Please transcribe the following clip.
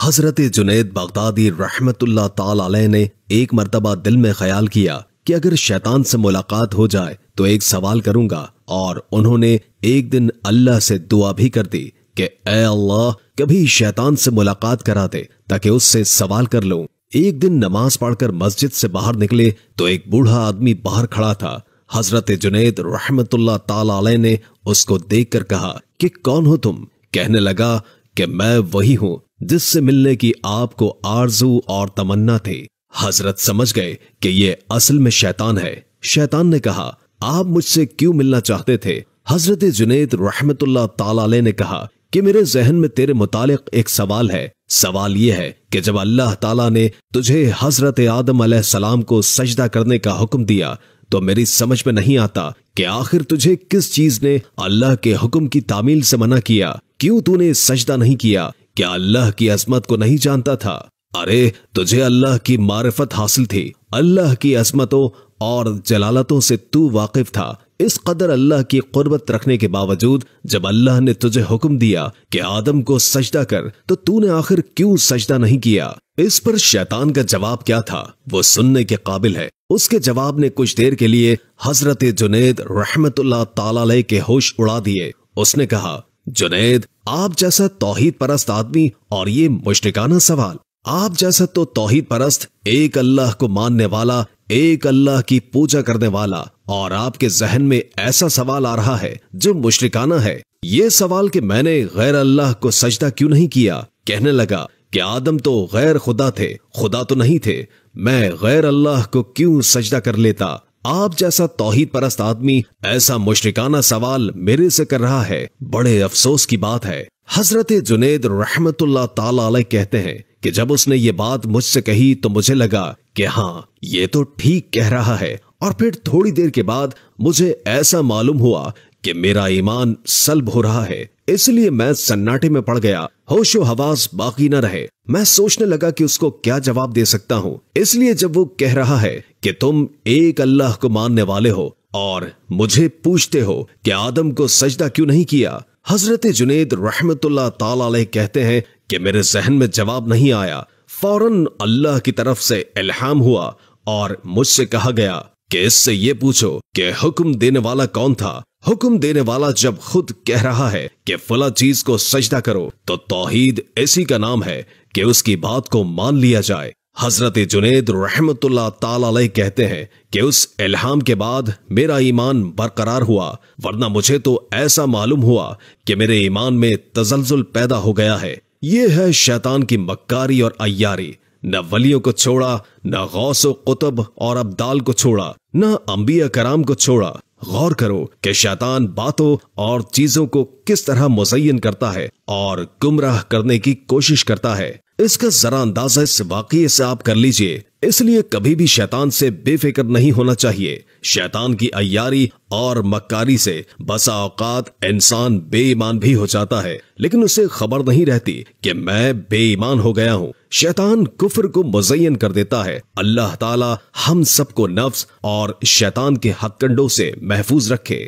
हजरत Junaid Baghdadi रहमतुल्लाह ताला अलैह ने एक मर्तबा दिल में ख्याल किया कि अगर शैतान से मुलाकात हो जाए तो एक सवाल करूंगा, और उन्होंने एक दिन अल्लाह से दुआ भी कर दी कि ऐ अल्लाह, कभी शैतान से मुलाकात करा दे ताकि उससे सवाल कर लूं। एक दिन नमाज पढ़कर मस्जिद से बाहर निकले तो एक बूढ़ा आदमी बाहर खड़ा था। हजरत जुनैद रहमतुल्लाह ताला अलैह ने उसको देखकर कहा कि कौन हो तुम? कहने लगा कि मैं वही हूं जिससे मिलने की आपको आरजू और तमन्ना थी। हजरत समझ गए कि ये असल में शैतान है। शैतान ने कहा, आप मुझसे क्यों मिलना चाहते थे? हजरत जुनैद रहमतुल्लाह ताला अलैह ने कहा कि मेरे जहन में तेरे मुतालिक एक सवाल है। सवाल यह है कि जब अल्लाह ताला ने तुझे हजरत आदम अलैहिस्सलाम को सजदा करने का हुक्म दिया तो मेरी समझ में नहीं आता कि आखिर तुझे किस चीज ने अल्लाह के हुक्म की तामील से मना किया? क्यों तूने सजदा नहीं किया? क्या अल्लाह की अजमत को नहीं जानता था? अरे तुझे अल्लाह की मारिफत हासिल थी, अल्लाह की अजमतों और जलालतों से तू वाकिफ था। इस कदर अल्लाह की कुर्बत रखने के बावजूद जब अल्लाह ने तुझे हुक्म दिया कि आदम को सजदा कर, तो तूने आखिर क्यों सजदा नहीं किया? इस पर शैतान का जवाब क्या था वो सुनने के काबिल है। उसके जवाब ने कुछ देर के लिए हजरत जुनैद रहमतुल्लाह ताला अलैह के होश उड़ा दिए। उसने कहा, जुनैद, आप जैसा तौहीद परस्त आदमी और ये मुशरिकाना सवाल, आप जैसा तो तौहीद परस्त, एक अल्लाह को मानने वाला, एक अल्लाह की पूजा करने वाला, और आपके जहन में ऐसा सवाल आ रहा है जो मुशरिकाना है। ये सवाल कि मैंने गैर अल्लाह को सजदा क्यों नहीं किया? कहने लगा कि आदम तो गैर खुदा थे, खुदा तो नहीं थे, मैं गैर अल्लाह को क्यों सजदा कर लेता? आप जैसा तौहीद परस्त आदमी ऐसा मुशरिकाना सवाल मेरे से कर रहा है, बड़े अफसोस की बात है। हजरत जुनैद रहमतुल्लाह ताला अलैह कहते हैं कि जब उसने ये बात मुझसे कही तो मुझे लगा कि हाँ, ये तो ठीक कह रहा है, और फिर थोड़ी देर के बाद मुझे ऐसा मालूम हुआ कि मेरा ईमान सल्ब हो रहा है। इसलिए मैं सन्नाटे में पड़ गया, होशो हवास बाकी न रहे। मैं सोचने लगा कि उसको क्या जवाब दे सकता हूँ। इसलिए जब वो कह रहा है कि तुम एक अल्लाह को मानने वाले हो और मुझे पूछते हो कि आदम को सजदा क्यों नहीं किया, हजरत जुनैद रहमतुल्लाह ताला अलैह कहते हैं कि मेरे जहन में जवाब नहीं आया। फौरन अल्लाह की तरफ से इल्हाम हुआ और मुझसे कहा गया कि इससे ये पूछो कि हुक्म देने वाला कौन था। हुक्म देने वाला जब खुद कह रहा है कि फला चीज को सजदा करो, तो तौहीद इसी का नाम है कि उसकी बात को मान लिया जाए। हजरत जुनैद रहमतुल्लाह ताला अलैह कहते हैं कि उस इल्हाम के बाद मेरा ईमान बरकरार हुआ, वरना मुझे तो ऐसा मालूम हुआ कि मेरे ईमान में तजल्जुल पैदा हो गया है। ये है शैतान की मक्कारी और अय्यारी। न वलियों को छोड़ा, न गौस कुतुब और अब्दाल को छोड़ा, न अंबिया कराम को छोड़ा। गौर करो कि शैतान बातों और चीजों को किस तरह मुज़य्यन करता है और गुमराह करने की कोशिश करता है। इसका जरा अंदाजा इस वाक़ये से आप कर लीजिए। इसलिए कभी भी शैतान से बेफिक्र नहीं होना चाहिए। शैतान की अय्यारी और मक्कारी से बसा औकात इंसान बेईमान भी हो जाता है, लेकिन उसे खबर नहीं रहती कि मैं बेईमान हो गया हूँ। शैतान कुफ्र को मुज़य्यन कर देता है। अल्लाह ताला हम सबको नफ्स और शैतान के हथकंडों से महफूज रखे।